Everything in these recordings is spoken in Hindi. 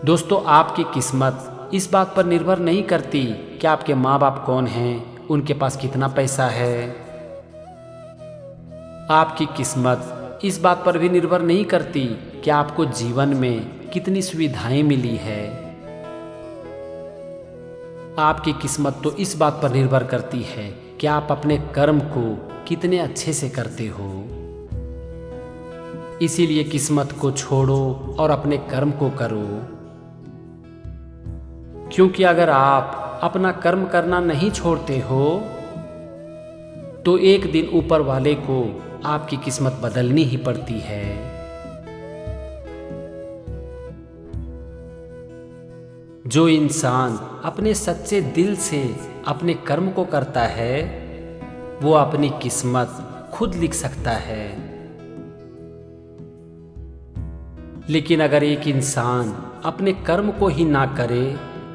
दोस्तों, आपकी किस्मत इस बात पर निर्भर नहीं करती कि आपके माँ बाप कौन हैं, उनके पास कितना पैसा है। आपकी किस्मत इस बात पर भी निर्भर नहीं करती कि आपको जीवन में कितनी सुविधाएं मिली है। आपकी किस्मत तो इस बात पर निर्भर करती है कि आप अपने कर्म को कितने अच्छे से करते हो। इसीलिए किस्मत को छोड़ो और अपने कर्म को करो, क्योंकि अगर आप अपना कर्म करना नहीं छोड़ते हो तो एक दिन ऊपर वाले को आपकी किस्मत बदलनी ही पड़ती है। जो इंसान अपने सच्चे दिल से अपने कर्म को करता है वो अपनी किस्मत खुद लिख सकता है। लेकिन अगर एक इंसान अपने कर्म को ही ना करे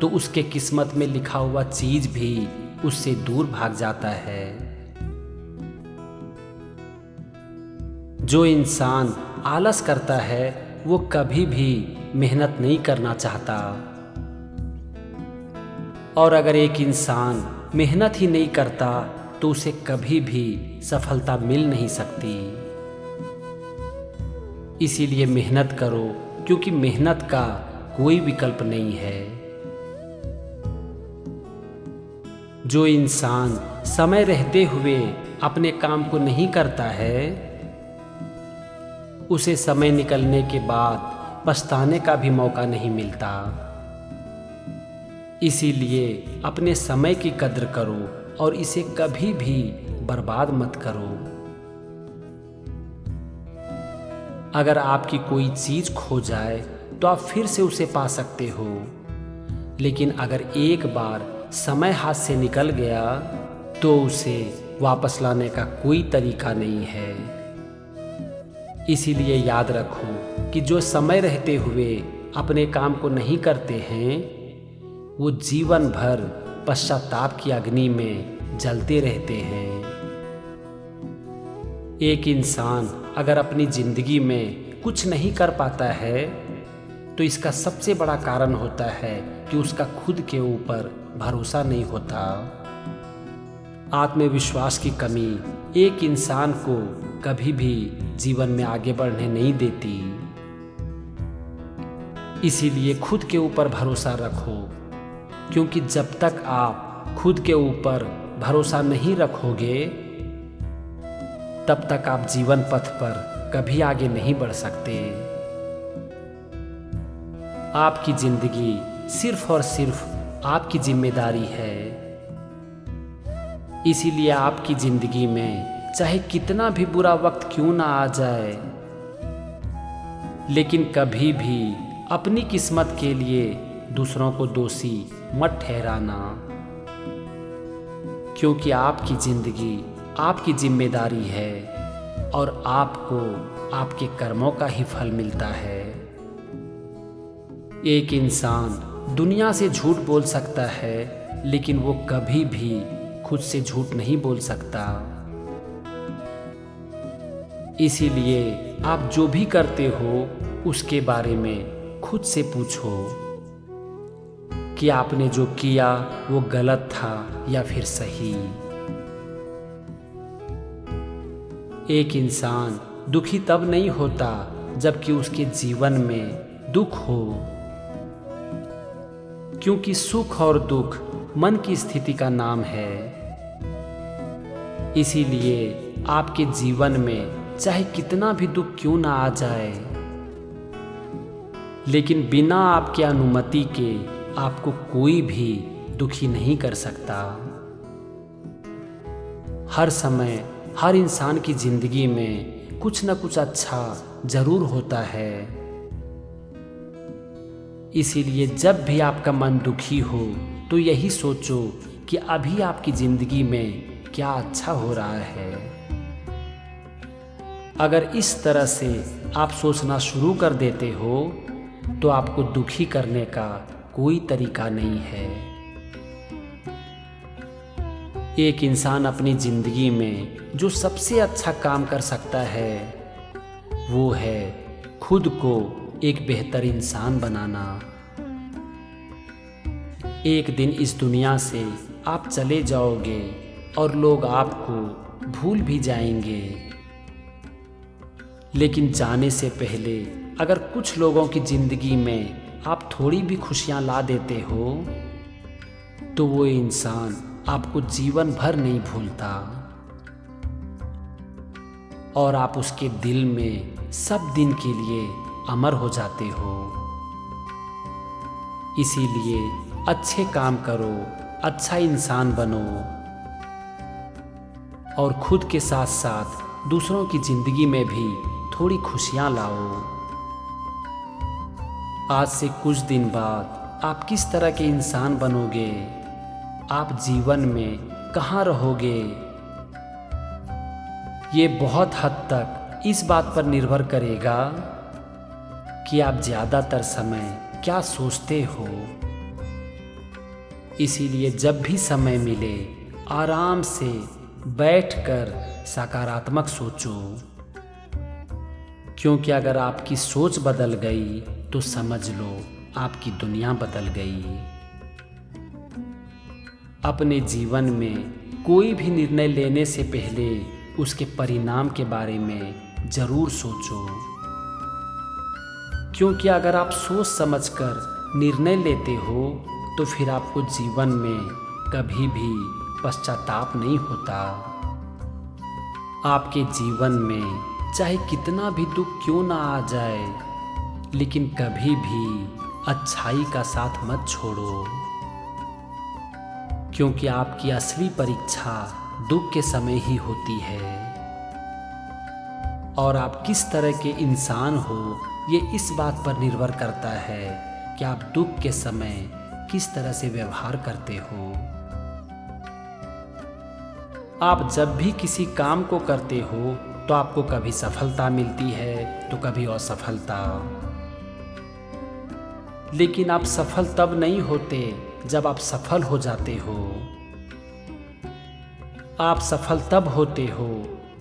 तो उसके किस्मत में लिखा हुआ चीज भी उससे दूर भाग जाता है। जो इंसान आलस करता है वो कभी भी मेहनत नहीं करना चाहता, और अगर एक इंसान मेहनत ही नहीं करता तो उसे कभी भी सफलता मिल नहीं सकती। इसीलिए मेहनत करो, क्योंकि मेहनत का कोई विकल्प नहीं है। जो इंसान समय रहते हुए अपने काम को नहीं करता है उसे समय निकलने के बाद पछताने का भी मौका नहीं मिलता। इसीलिए अपने समय की कद्र करो और इसे कभी भी बर्बाद मत करो। अगर आपकी कोई चीज खो जाए तो आप फिर से उसे पा सकते हो, लेकिन अगर एक बार समय हाथ से निकल गया तो उसे वापस लाने का कोई तरीका नहीं है। इसीलिए याद रखो कि जो समय रहते हुए अपने काम को नहीं करते हैं वो जीवन भर पश्चाताप की अग्नि में जलते रहते हैं। एक इंसान अगर अपनी जिंदगी में कुछ नहीं कर पाता है तो इसका सबसे बड़ा कारण होता है कि उसका खुद के ऊपर भरोसा नहीं होता। आत्मविश्वास की कमी एक इंसान को कभी भी जीवन में आगे बढ़ने नहीं देती। इसीलिए खुद के ऊपर भरोसा रखो, क्योंकि जब तक आप खुद के ऊपर भरोसा नहीं रखोगे तब तक आप जीवन पथ पर कभी आगे नहीं बढ़ सकते। आपकी जिंदगी सिर्फ और सिर्फ आपकी जिम्मेदारी है। इसीलिए आपकी जिंदगी में चाहे कितना भी बुरा वक्त क्यों ना आ जाए, लेकिन कभी भी अपनी किस्मत के लिए दूसरों को दोषी मत ठहराना, क्योंकि आपकी जिंदगी आपकी जिम्मेदारी है और आपको आपके कर्मों का ही फल मिलता है। एक इंसान दुनिया से झूठ बोल सकता है, लेकिन वो कभी भी खुद से झूठ नहीं बोल सकता। इसीलिए आप जो भी करते हो उसके बारे में खुद से पूछो कि आपने जो किया वो गलत था या फिर सही। एक इंसान दुखी तब नहीं होता जबकि उसके जीवन में दुख हो, क्योंकि सुख और दुख मन की स्थिति का नाम है। इसीलिए आपके जीवन में चाहे कितना भी दुख क्यों ना आ जाए, लेकिन बिना आपके अनुमति के आपको कोई भी दुखी नहीं कर सकता। हर समय हर इंसान की जिंदगी में कुछ न कुछ अच्छा जरूर होता है। इसीलिए जब भी आपका मन दुखी हो तो यही सोचो कि अभी आपकी जिंदगी में क्या अच्छा हो रहा है। अगर इस तरह से आप सोचना शुरू कर देते हो तो आपको दुखी करने का कोई तरीका नहीं है। एक इंसान अपनी जिंदगी में जो सबसे अच्छा काम कर सकता है वो है खुद को एक बेहतर इंसान बनाना। एक दिन इस दुनिया से आप चले जाओगे और लोग आपको भूल भी जाएंगे। लेकिन जाने से पहले अगर कुछ लोगों की ज़िंदगी में आप थोड़ी भी खुशियाँ ला देते हो तो वो इंसान आपको जीवन भर नहीं भूलता और आप उसके दिल में सब दिन के लिए अमर हो जाते हो। इसीलिए अच्छे काम करो, अच्छा इंसान बनो और खुद के साथ साथ दूसरों की ज़िंदगी में भी थोड़ी खुशियाँ लाओ। आज से कुछ दिन बाद आप किस तरह के इंसान बनोगे, आप जीवन में कहाँ रहोगे, ये बहुत हद तक इस बात पर निर्भर करेगा कि आप ज़्यादातर समय क्या सोचते हो। इसीलिए जब भी समय मिले आराम से बैठकर सकारात्मक सोचो, क्योंकि अगर आपकी सोच बदल गई तो समझ लो आपकी दुनिया बदल गई। अपने जीवन में कोई भी निर्णय लेने से पहले उसके परिणाम के बारे में ज़रूर सोचो, क्योंकि अगर आप सोच समझकर निर्णय लेते हो तो फिर आपको जीवन में कभी भी पश्चाताप नहीं होता। आपके जीवन में चाहे कितना भी दुख क्यों ना आ जाए, लेकिन कभी भी अच्छाई का साथ मत छोड़ो, क्योंकि आपकी असली परीक्षा दुख के समय ही होती है। और आप किस तरह के इंसान हो ये इस बात पर निर्भर करता है कि आप दुख के समय किस तरह से व्यवहार करते हो। आप जब भी किसी काम को करते हो तो आपको कभी सफलता मिलती है तो कभी असफलता, लेकिन आप सफल तब नहीं होते जब आप सफल हो जाते हो। आप सफल तब होते हो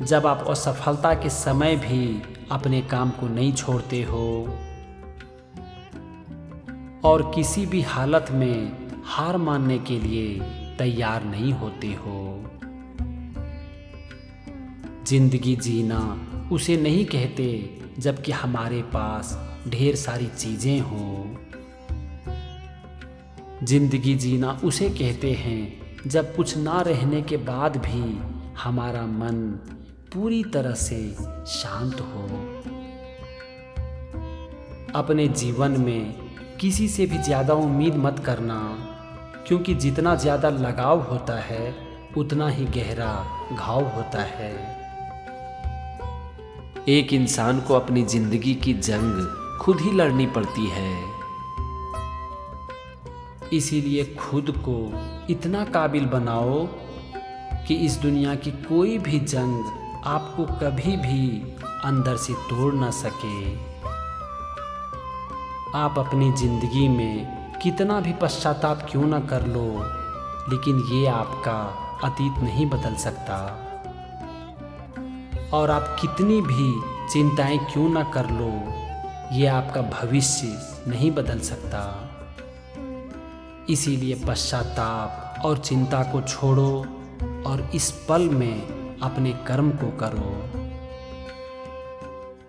जब आप असफलता के समय भी अपने काम को नहीं छोड़ते हो और किसी भी हालत में हार मानने के लिए तैयार नहीं होते हो। जिंदगी जीना उसे नहीं कहते जबकि हमारे पास ढेर सारी चीजें हों। जिंदगी जीना उसे कहते हैं जब कुछ ना रहने के बाद भी हमारा मन पूरी तरह से शांत हो। अपने जीवन में किसी से भी ज़्यादा उम्मीद मत करना, क्योंकि जितना ज़्यादा लगाव होता है उतना ही गहरा घाव होता है। एक इंसान को अपनी जिंदगी की जंग खुद ही लड़नी पड़ती है। इसीलिए खुद को इतना काबिल बनाओ कि इस दुनिया की कोई भी जंग आपको कभी भी अंदर से तोड़ ना सके। आप अपनी जिंदगी में कितना भी पश्चाताप क्यों ना कर लो, लेकिन ये आपका अतीत नहीं बदल सकता। और आप कितनी भी चिंताएं क्यों ना कर लो, ये आपका भविष्य नहीं बदल सकता। इसीलिए पश्चाताप और चिंता को छोड़ो और इस पल में अपने कर्म को करो।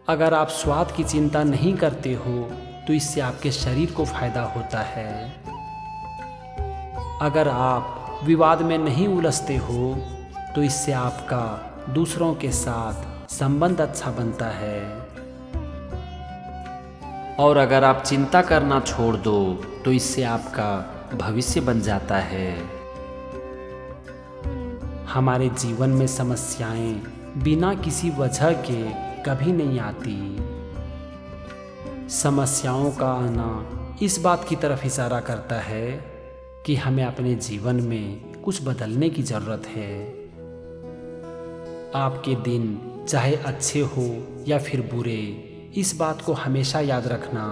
अगर आप स्वाद की चिंता नहीं करते हो तो इससे आपके शरीर को फायदा होता है। अगर आप विवाद में नहीं उलझते हो तो इससे आपका दूसरों के साथ संबंध अच्छा बनता है। और अगर आप चिंता करना छोड़ दो तो इससे आपका भविष्य बन जाता है। हमारे जीवन में समस्याएं बिना किसी वजह के कभी नहीं आती। समस्याओं का आना इस बात की तरफ इशारा करता है कि हमें अपने जीवन में कुछ बदलने की ज़रूरत है। आपके दिन चाहे अच्छे हो या फिर बुरे, इस बात को हमेशा याद रखना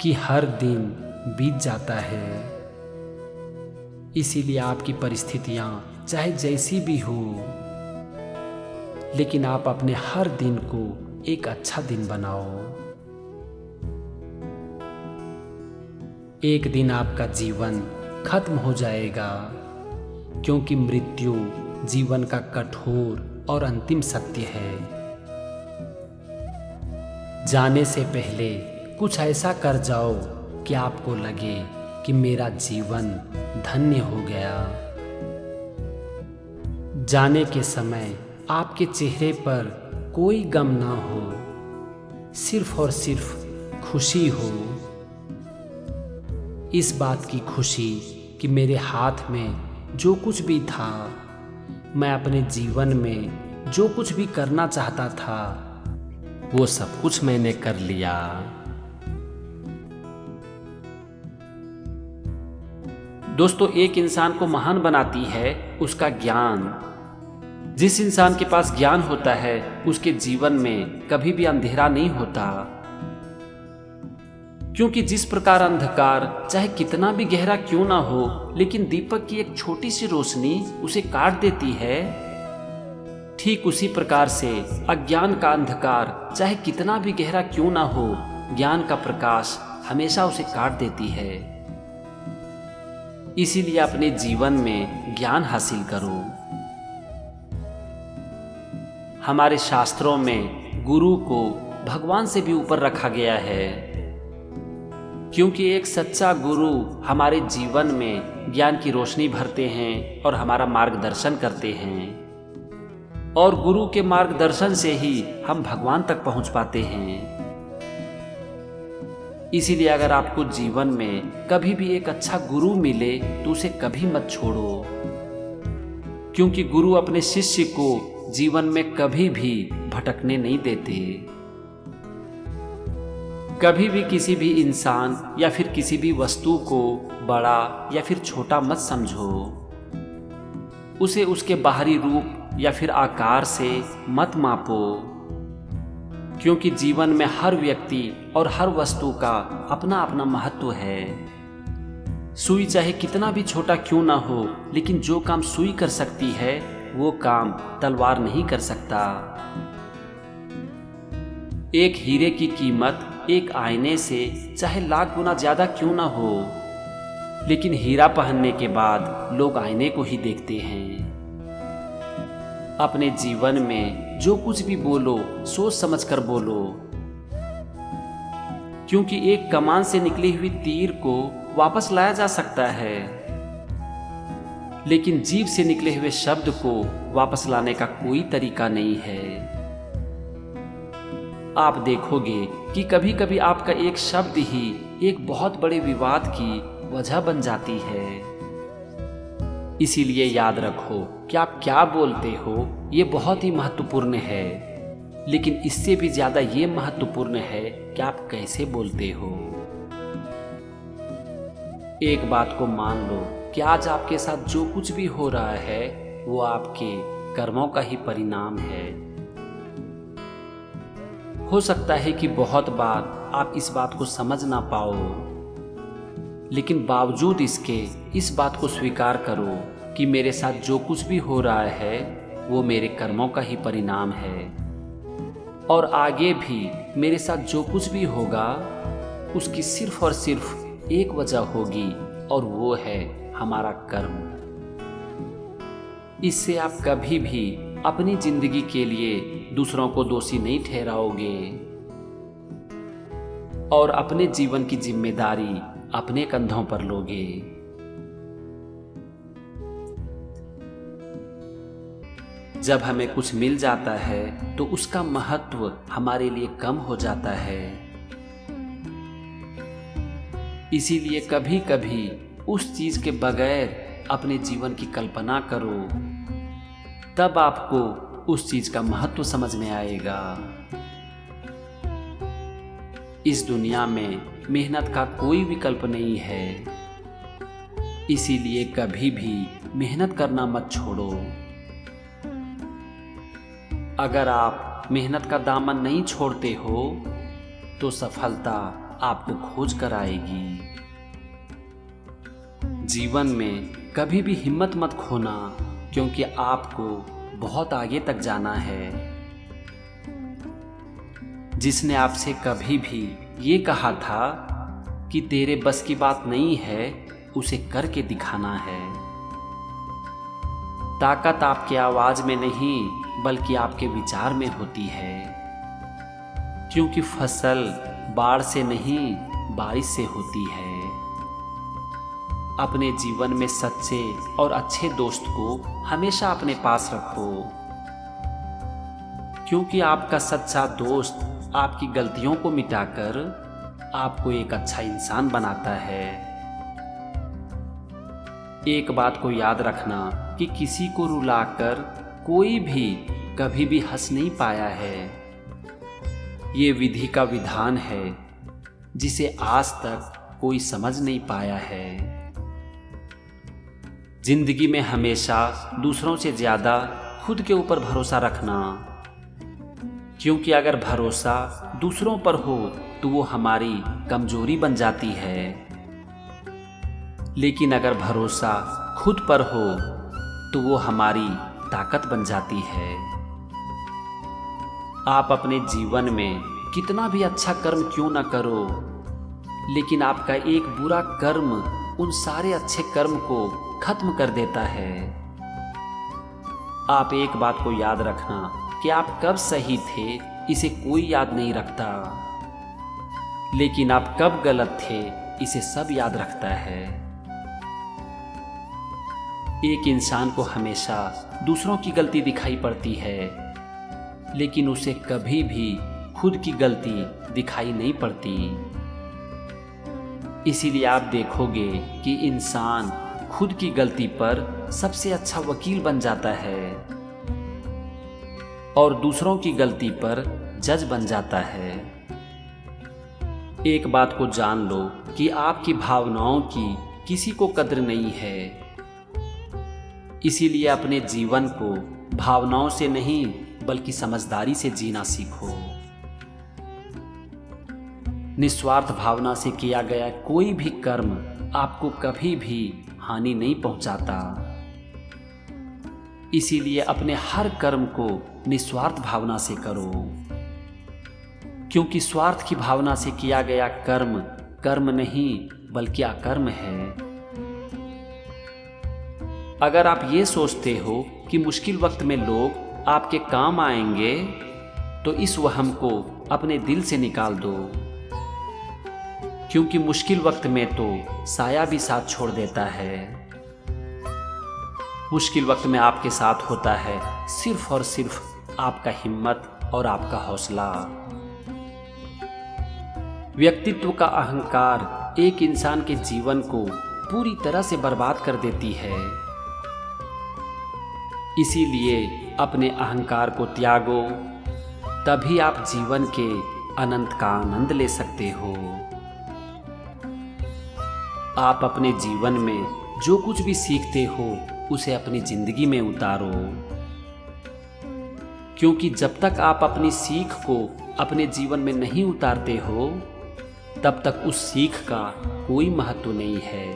कि हर दिन बीत जाता है। इसीलिए आपकी परिस्थितियां चाहे जैसी भी हो, लेकिन आप अपने हर दिन को एक अच्छा दिन बनाओ। एक दिन आपका जीवन खत्म हो जाएगा, क्योंकि मृत्यु जीवन का कठोर और अंतिम सत्य है। जाने से पहले कुछ ऐसा कर जाओ कि आपको लगे कि मेरा जीवन धन्य हो गया। जाने के समय आपके चेहरे पर कोई गम ना हो, सिर्फ और सिर्फ खुशी हो। इस बात की खुशी कि मेरे हाथ में जो कुछ भी था, मैं अपने जीवन में जो कुछ भी करना चाहता था, वो सब कुछ मैंने कर लिया। दोस्तों, एक इंसान को महान बनाती है उसका ज्ञान। जिस इंसान के पास ज्ञान होता है उसके जीवन में कभी भी अंधेरा नहीं होता, क्योंकि जिस प्रकार अंधकार चाहे कितना भी गहरा क्यों ना हो, लेकिन दीपक की एक छोटी सी रोशनी उसे काट देती है, ठीक उसी प्रकार से अज्ञान का अंधकार चाहे कितना भी गहरा क्यों ना हो, ज्ञान का प्रकाश हमेशा उसे काट देती है। इसीलिए अपने जीवन में ज्ञान हासिल करो। हमारे शास्त्रों में गुरु को भगवान से भी ऊपर रखा गया है, क्योंकि एक सच्चा गुरु हमारे जीवन में ज्ञान की रोशनी भरते हैं और हमारा मार्गदर्शन करते हैं, और गुरु के मार्गदर्शन से ही हम भगवान तक पहुंच पाते हैं। इसीलिए अगर आपको जीवन में कभी भी एक अच्छा गुरु मिले तो उसे कभी मत छोड़ो, क्योंकि गुरु अपने शिष्य को जीवन में कभी भी भटकने नहीं देते। कभी भी किसी भी इंसान या फिर किसी भी वस्तु को बड़ा या फिर छोटा मत समझो। उसे उसके बाहरी रूप या फिर आकार से मत मापो, क्योंकि जीवन में हर व्यक्ति और हर वस्तु का अपना अपना महत्व है। सुई चाहे कितना भी छोटा क्यों ना हो, लेकिन जो काम सुई कर सकती है वो काम तलवार नहीं कर सकता। एक हीरे की कीमत एक आईने से चाहे लाख गुना ज्यादा क्यों ना हो, लेकिन हीरा पहनने के बाद लोग आईने को ही देखते हैं। अपने जीवन में जो कुछ भी बोलो सोच समझकर बोलो, क्योंकि एक कमान से निकली हुई तीर को वापस लाया जा सकता है, लेकिन जीभ से निकले हुए शब्द को वापस लाने का कोई तरीका नहीं है। आप देखोगे कि कभी कभी आपका एक शब्द ही एक बहुत बड़े विवाद की वजह बन जाती है। इसीलिए याद रखो कि आप क्या बोलते हो ये बहुत ही महत्वपूर्ण है, लेकिन इससे भी ज्यादा ये महत्वपूर्ण है कि आप कैसे बोलते हो। एक बात को मान लो कि आज आपके साथ जो कुछ भी हो रहा है वो आपके कर्मों का ही परिणाम है। हो सकता है कि बहुत बार आप इस बात को समझ ना पाओ, लेकिन बावजूद इसके इस बात को स्वीकार करो कि मेरे साथ जो कुछ भी हो रहा है वो मेरे कर्मों का ही परिणाम है, और आगे भी मेरे साथ जो कुछ भी होगा उसकी सिर्फ और सिर्फ एक वजह होगी, और वो है हमारा कर्म। इससे आप कभी भी अपनी जिंदगी के लिए दूसरों को दोषी नहीं ठहराओगे, और अपने जीवन की जिम्मेदारी अपने कंधों पर लोगे। जब हमें कुछ मिल जाता है तो उसका महत्व हमारे लिए कम हो जाता है। इसीलिए कभी कभी उस चीज के बगैर अपने जीवन की कल्पना करो, तब आपको उस चीज का महत्व समझ में आएगा। इस दुनिया में मेहनत का कोई विकल्प नहीं है, इसीलिए कभी भी मेहनत करना मत छोड़ो। अगर आप मेहनत का दामन नहीं छोड़ते हो तो सफलता आपको खोज कर आएगी। जीवन में कभी भी हिम्मत मत खोना, क्योंकि आपको बहुत आगे तक जाना है। जिसने आपसे कभी भी ये कहा था कि तेरे बस की बात नहीं है, उसे करके दिखाना है। ताकत आपके आवाज में नहीं बल्कि आपके विचार में होती है, क्योंकि फसल बाढ़ से नहीं बारिश से होती है। अपने जीवन में सच्चे और अच्छे दोस्त को हमेशा अपने पास रखो, क्योंकि आपका सच्चा दोस्त आपकी गलतियों को मिटाकर आपको एक अच्छा इंसान बनाता है। एक बात को याद रखना कि किसी को रुलाकर कोई भी कभी भी हंस नहीं पाया है। ये विधि का विधान है जिसे आज तक कोई समझ नहीं पाया है। जिंदगी में हमेशा दूसरों से ज्यादा खुद के ऊपर भरोसा रखना, क्योंकि अगर भरोसा दूसरों पर हो तो वो हमारी कमजोरी बन जाती है, लेकिन अगर भरोसा खुद पर हो तो वो हमारी ताकत बन जाती है। आप अपने जीवन में कितना भी अच्छा कर्म क्यों न करो, लेकिन आपका एक बुरा कर्म उन सारे अच्छे कर्म को खत्म कर देता है। आप एक बात को याद रखना कि आप कब सही थे इसे कोई याद नहीं रखता, लेकिन आप कब गलत थे इसे सब याद रखता है। एक इंसान को हमेशा दूसरों की गलती दिखाई पड़ती है, लेकिन उसे कभी भी खुद की गलती दिखाई नहीं पड़ती। इसीलिए आप देखोगे कि इंसान खुद की गलती पर सबसे अच्छा वकील बन जाता है और दूसरों की गलती पर जज बन जाता है। एक बात को जान लो कि आपकी भावनाओं की किसी को कद्र नहीं है। इसीलिए अपने जीवन को भावनाओं से नहीं बल्कि समझदारी से जीना सीखो। निस्वार्थ भावना से किया गया कोई भी कर्म आपको कभी भी हानि नहीं पहुंचाता। इसीलिए अपने हर कर्म को निस्वार्थ भावना से करो, क्योंकि स्वार्थ की भावना से किया गया कर्म कर्म नहीं बल्कि अकर्म है। अगर आप ये सोचते हो कि मुश्किल वक्त में लोग आपके काम आएंगे, तो इस वहम को अपने दिल से निकाल दो, क्योंकि मुश्किल वक्त में तो साया भी साथ छोड़ देता है। मुश्किल वक्त में आपके साथ होता है सिर्फ और सिर्फ आपका हिम्मत और आपका हौसला। व्यक्तित्व का अहंकार एक इंसान के जीवन को पूरी तरह से बर्बाद कर देती है। इसीलिए अपने अहंकार को त्यागो, तभी आप जीवन के अनंत का आनंद ले सकते हो। आप अपने जीवन में जो कुछ भी सीखते हो उसे अपनी जिंदगी में उतारो, क्योंकि जब तक आप अपनी सीख को अपने जीवन में नहीं उतारते हो तब तक उस सीख का कोई महत्व नहीं है।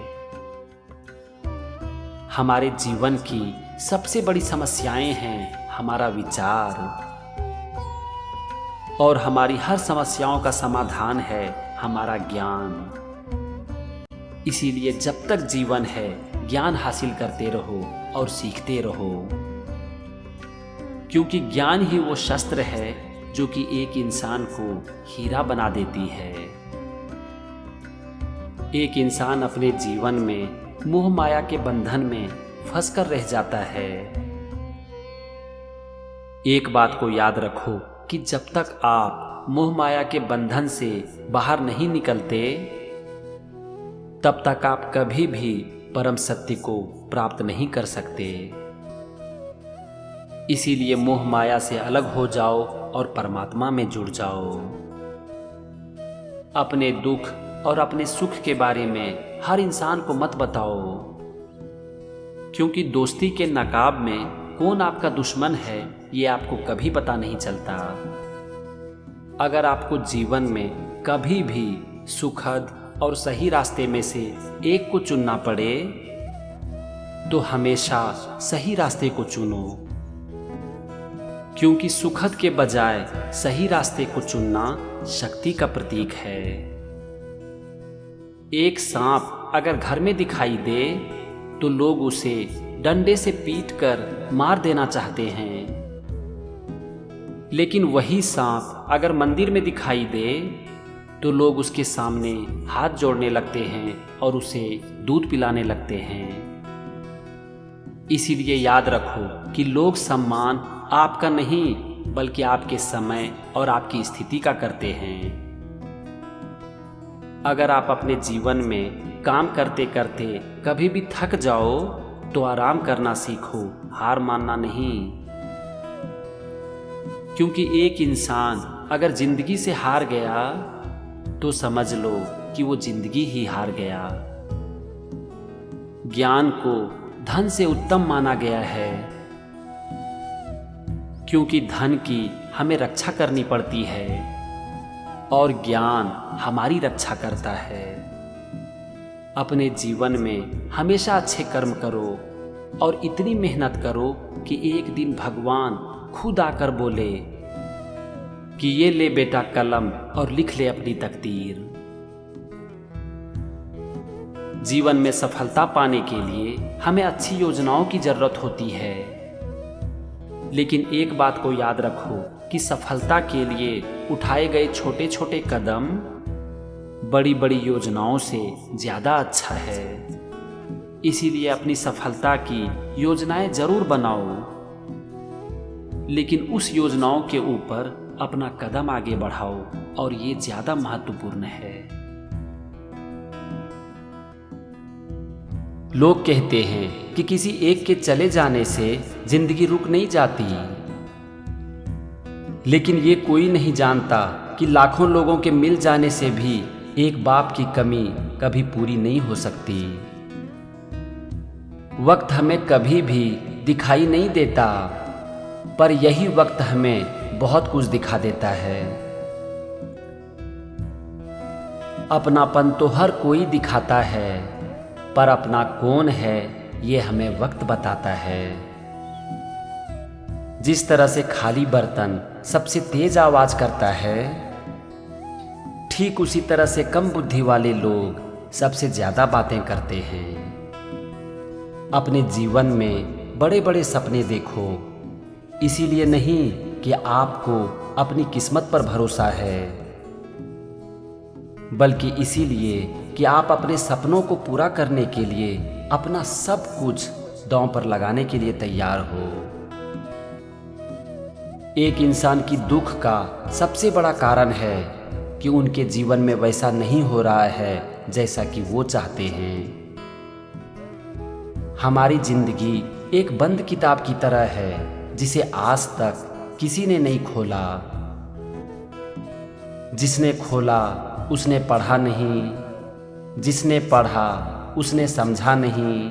हमारे जीवन की सबसे बड़ी समस्याएं हैं हमारा विचार, और हमारी हर समस्याओं का समाधान है हमारा ज्ञान। इसीलिए जब तक जीवन है ज्ञान हासिल करते रहो और सीखते रहो, क्योंकि ज्ञान ही वो शस्त्र है जो कि एक इंसान को हीरा बना देती है। एक इंसान अपने जीवन में मोह माया के बंधन में फंसकर रह जाता है। एक बात को याद रखो कि जब तक आप मोह माया के बंधन से बाहर नहीं निकलते तब तक आप कभी भी परम सत्य को प्राप्त नहीं कर सकते। इसीलिए मोह माया से अलग हो जाओ और परमात्मा में जुड़ जाओ। अपने दुख और अपने सुख के बारे में हर इंसान को मत बताओ, क्योंकि दोस्ती के नकाब में कौन आपका दुश्मन है ये आपको कभी पता नहीं चलता। अगर आपको जीवन में कभी भी सुखद और सही रास्ते में से एक को चुनना पड़े तो हमेशा सही रास्ते को चुनो, क्योंकि सुखद के बजाय सही रास्ते को चुनना शक्ति का प्रतीक है। एक सांप अगर घर में दिखाई दे तो लोग उसे डंडे से पीटकर मार देना चाहते हैं, लेकिन वही सांप अगर मंदिर में दिखाई दे तो लोग उसके सामने हाथ जोड़ने लगते हैं और उसे दूध पिलाने लगते हैं। इसीलिए याद रखो कि लोग सम्मान आपका नहीं बल्कि आपके समय और आपकी स्थिति का करते हैं। अगर आप अपने जीवन में काम करते करते कभी भी थक जाओ तो आराम करना सीखो, हार मानना नहीं। क्योंकि एक इंसान अगर जिंदगी से हार गया तो समझ लो कि वो जिंदगी ही हार गया। ज्ञान को धन से उत्तम माना गया है, क्योंकि धन की हमें रक्षा करनी पड़ती है और ज्ञान हमारी रक्षा करता है। अपने जीवन में हमेशा अच्छे कर्म करो और इतनी मेहनत करो कि एक दिन भगवान खुद आकर बोले कि ये ले बेटा कलम और लिख ले अपनी तकदीर। जीवन में सफलता पाने के लिए हमें अच्छी योजनाओं की जरूरत होती है, लेकिन एक बात को याद रखो कि सफलता के लिए उठाए गए छोटे छोटे कदम बड़ी बड़ी योजनाओं से ज़्यादा अच्छा है। इसीलिए अपनी सफलता की योजनाएं जरूर बनाओ, लेकिन उस योजनाओं के ऊपर अपना कदम आगे बढ़ाओ और ये ज़्यादा महत्वपूर्ण है। लोग कहते हैं कि किसी एक के चले जाने से जिंदगी रुक नहीं जाती, लेकिन ये कोई नहीं जानता कि लाखों लोगों के मिल जाने से भी एक बाप की कमी कभी पूरी नहीं हो सकती। वक्त हमें कभी भी दिखाई नहीं देता, पर यही वक्त हमें बहुत कुछ दिखा देता है। अपनापन तो हर कोई दिखाता है, पर अपना कौन है ये हमें वक्त बताता है। जिस तरह से खाली बर्तन सबसे तेज आवाज करता है, ठीक उसी तरह से कम बुद्धि वाले लोग सबसे ज्यादा बातें करते हैं। अपने जीवन में बड़े बड़े सपने देखो, इसीलिए नहीं कि आपको अपनी किस्मत पर भरोसा है, बल्कि इसीलिए कि आप अपने सपनों को पूरा करने के लिए अपना सब कुछ दांव पर लगाने के लिए तैयार हो। एक इंसान की दुख का सबसे बड़ा कारण है कि उनके जीवन में वैसा नहीं हो रहा है जैसा कि वो चाहते हैं। हमारी जिंदगी एक बंद किताब की तरह है जिसे आज तक किसी ने नहीं खोला। जिसने खोला उसने पढ़ा नहीं, जिसने पढ़ा उसने समझा नहीं,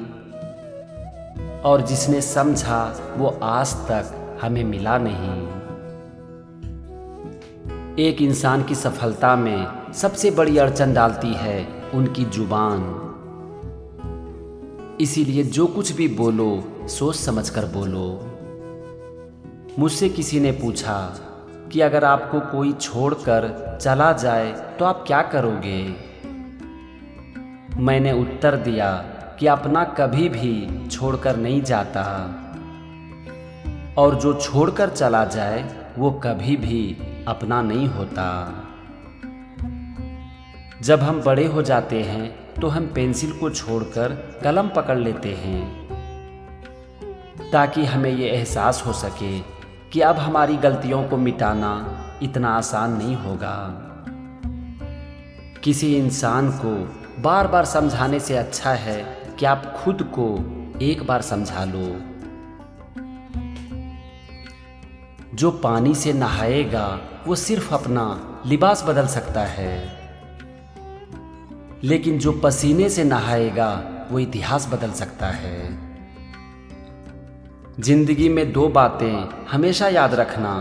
और जिसने समझा वो आज तक हमें मिला नहीं। एक इंसान की सफलता में सबसे बड़ी अड़चन डालती है उनकी जुबान। इसीलिए जो कुछ भी बोलो सोच समझकर बोलो। मुझसे किसी ने पूछा कि अगर आपको कोई छोड़कर चला जाए तो आप क्या करोगे? मैंने उत्तर दिया कि अपना कभी भी छोड़कर नहीं जाता, और जो छोड़कर चला जाए वो कभी भी अपना नहीं होता। जब हम बड़े हो जाते हैं तो हम पेंसिल को छोड़कर कलम पकड़ लेते हैं, ताकि हमें ये एहसास हो सके कि अब हमारी गलतियों को मिटाना इतना आसान नहीं होगा। किसी इंसान को बार बार समझाने से अच्छा है कि आप खुद को एक बार समझा लो। जो पानी से नहाएगा वो सिर्फ अपना लिबास बदल सकता है, लेकिन जो पसीने से नहाएगा वो इतिहास बदल सकता है। जिंदगी में दो बातें हमेशा याद रखना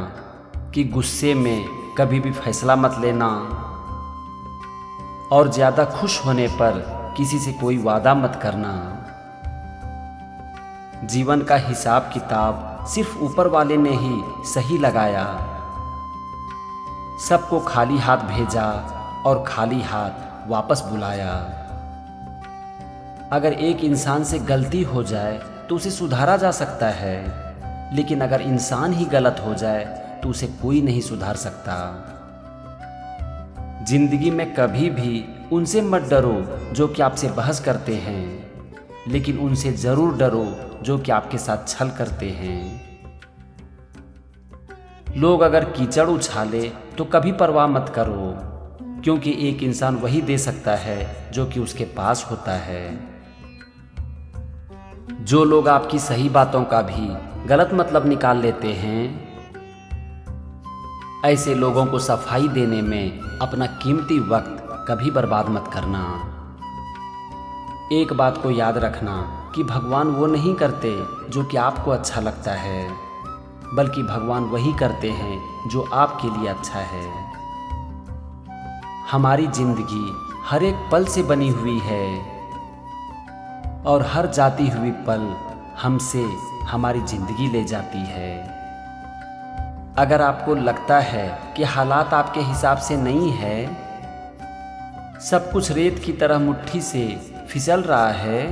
कि गुस्से में कभी भी फैसला मत लेना, और ज्यादा खुश होने पर किसी से कोई वादा मत करना। जीवन का हिसाब किताब सिर्फ ऊपर वाले ने ही सही लगाया। सबको खाली हाथ भेजा और खाली हाथ वापस बुलाया। अगर एक इंसान से गलती हो जाए तो उसे सुधारा जा सकता है, लेकिन अगर इंसान ही गलत हो जाए तो उसे कोई नहीं सुधार सकता। जिंदगी में कभी भी उनसे मत डरो जो कि आपसे बहस करते हैं, लेकिन उनसे जरूर डरो जो कि आपके साथ छल करते हैं। लोग अगर कीचड़ उछाले तो कभी परवाह मत करो, क्योंकि एक इंसान वही दे सकता है जो कि उसके पास होता है। जो लोग आपकी सही बातों का भी गलत मतलब निकाल लेते हैं, ऐसे लोगों को सफाई देने में अपना कीमती वक्त कभी बर्बाद मत करना। एक बात को याद रखना कि भगवान वो नहीं करते जो कि आपको अच्छा लगता है, बल्कि भगवान वही करते हैं जो आपके लिए अच्छा है। हमारी जिंदगी हर एक पल से बनी हुई है और हर जाती हुई पल हमसे हमारी जिंदगी ले जाती है। अगर आपको लगता है कि हालात आपके हिसाब से नहीं है, सब कुछ रेत की तरह मुट्ठी से फिसल रहा है,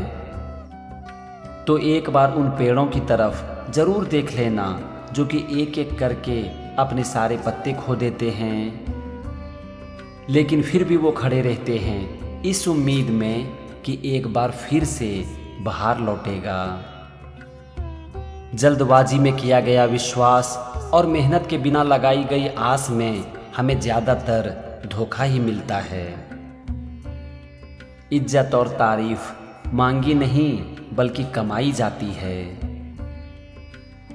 तो एक बार उन पेड़ों की तरफ जरूर देख लेना जो कि एक एक करके अपने सारे पत्ते खो देते हैं, लेकिन फिर भी वो खड़े रहते हैं इस उम्मीद में कि एक बार फिर से बहार लौटेगा। जल्दबाजी में किया गया विश्वास और मेहनत के बिना लगाई गई आस में हमें ज़्यादातर धोखा ही मिलता है। इज्जत और तारीफ मांगी नहीं बल्कि कमाई जाती है।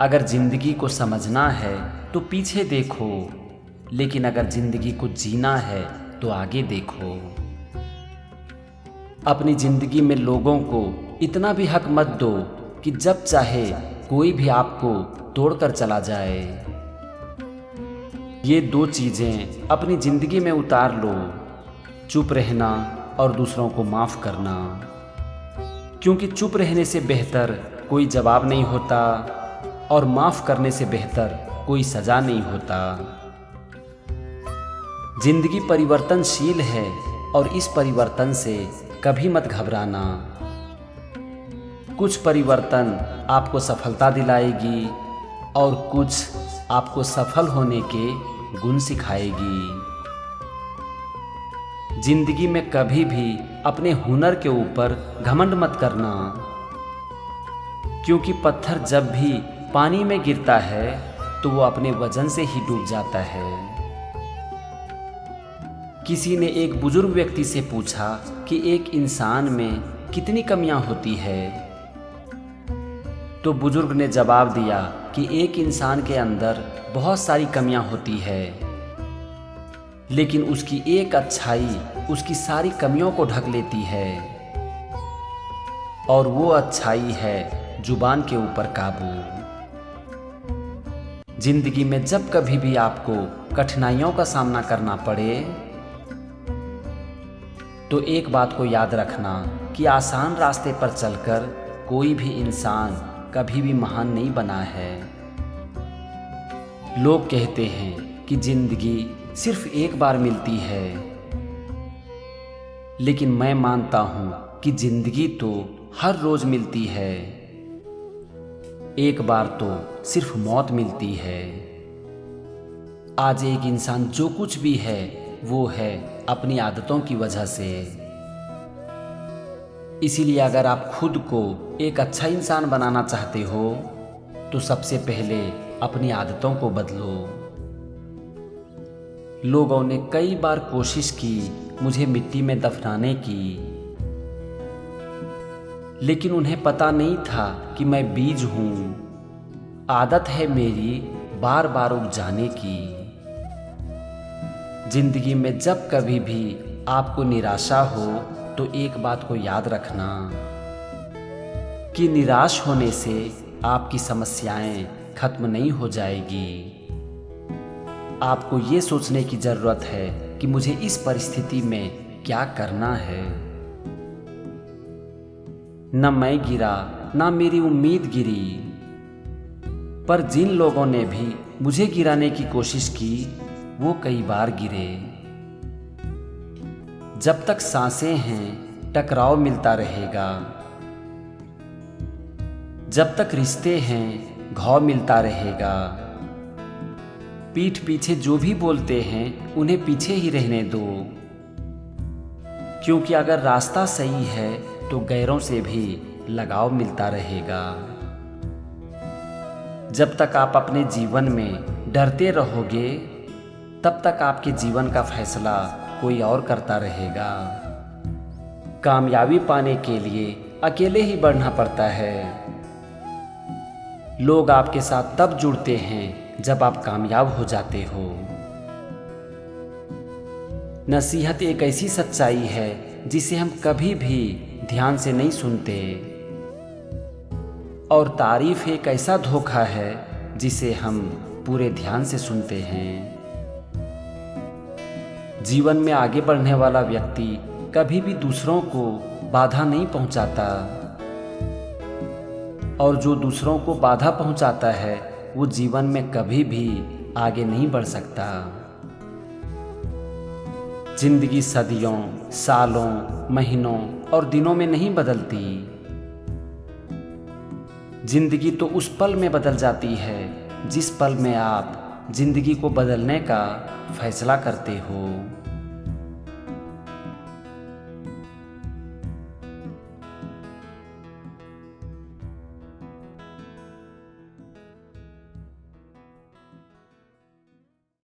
अगर जिंदगी को समझना है तो पीछे देखो, लेकिन अगर जिंदगी को जीना है तो आगे देखो। अपनी जिंदगी में लोगों को इतना भी हक मत दो कि जब चाहे कोई भी आपको तोड़कर चला जाए। ये दो चीज़ें अपनी जिंदगी में उतार लो, चुप रहना और दूसरों को माफ़ करना, क्योंकि चुप रहने से बेहतर कोई जवाब नहीं होता और माफ़ करने से बेहतर कोई सज़ा नहीं होता। जिंदगी परिवर्तनशील है और इस परिवर्तन से कभी मत घबराना। कुछ परिवर्तन आपको सफलता दिलाएगी और कुछ आपको सफल होने के गुण सिखाएगी। जिंदगी में कभी भी अपने हुनर के ऊपर घमंड मत करना, क्योंकि पत्थर जब भी पानी में गिरता है तो वो अपने वजन से ही डूब जाता है। किसी ने एक बुजुर्ग व्यक्ति से पूछा कि एक इंसान में कितनी कमियां होती है, तो बुजुर्ग ने जवाब दिया कि एक इंसान के अंदर बहुत सारी कमियां होती है, लेकिन उसकी एक अच्छाई उसकी सारी कमियों को ढक लेती है, और वो अच्छाई है जुबान के ऊपर काबू। जिंदगी में जब कभी भी आपको कठिनाइयों का सामना करना पड़े तो एक बात को याद रखना कि आसान रास्ते पर चलकर कोई भी इंसान कभी भी महान नहीं बना है। लोग कहते हैं कि जिंदगी सिर्फ एक बार मिलती है, लेकिन मैं मानता हूं कि जिंदगी तो हर रोज मिलती है। एक बार तो सिर्फ मौत मिलती है। आज एक इंसान जो कुछ भी है वो है अपनी आदतों की वजह से। इसीलिए अगर आप खुद को एक अच्छा इंसान बनाना चाहते हो तो सबसे पहले अपनी आदतों को बदलो। लोगों ने कई बार कोशिश की मुझे मिट्टी में दफनाने की, लेकिन उन्हें पता नहीं था कि मैं बीज हूं। आदत है मेरी बार बार उग जाने की। जिंदगी में जब कभी भी आपको निराशा हो तो एक बात को याद रखना कि निराश होने से आपकी समस्याएं खत्म नहीं हो जाएगी। आपको ये सोचने की जरूरत है कि मुझे इस परिस्थिति में क्या करना है। न मैं गिरा न मेरी उम्मीद गिरी, पर जिन लोगों ने भी मुझे गिराने की कोशिश की वो कई बार गिरे। जब तक सांसें हैं टकराव मिलता रहेगा। जब तक रिश्ते हैं घाव मिलता रहेगा। पीठ पीछे जो भी बोलते हैं उन्हें पीछे ही रहने दो, क्योंकि अगर रास्ता सही है तो गैरों से भी लगाव मिलता रहेगा। जब तक आप अपने जीवन में डरते रहोगे तब तक आपके जीवन का फैसला कोई और करता रहेगा। कामयाबी पाने के लिए अकेले ही बढ़ना पड़ता है। लोग आपके साथ तब जुड़ते हैं जब आप कामयाब हो जाते हो। नसीहत एक ऐसी सच्चाई है जिसे हम कभी भी ध्यान से नहीं सुनते, और तारीफ एक ऐसा धोखा है जिसे हम पूरे ध्यान से सुनते हैं। जीवन में आगे बढ़ने वाला व्यक्ति कभी भी दूसरों को बाधा नहीं पहुंचाता, और जो दूसरों को बाधा पहुंचाता है वो जीवन में कभी भी आगे नहीं बढ़ सकता। जिंदगी सदियों, सालों, महीनों और दिनों में नहीं बदलती। जिंदगी तो उस पल में बदल जाती है जिस पल में आप जिंदगी को बदलने का फैसला करते हो।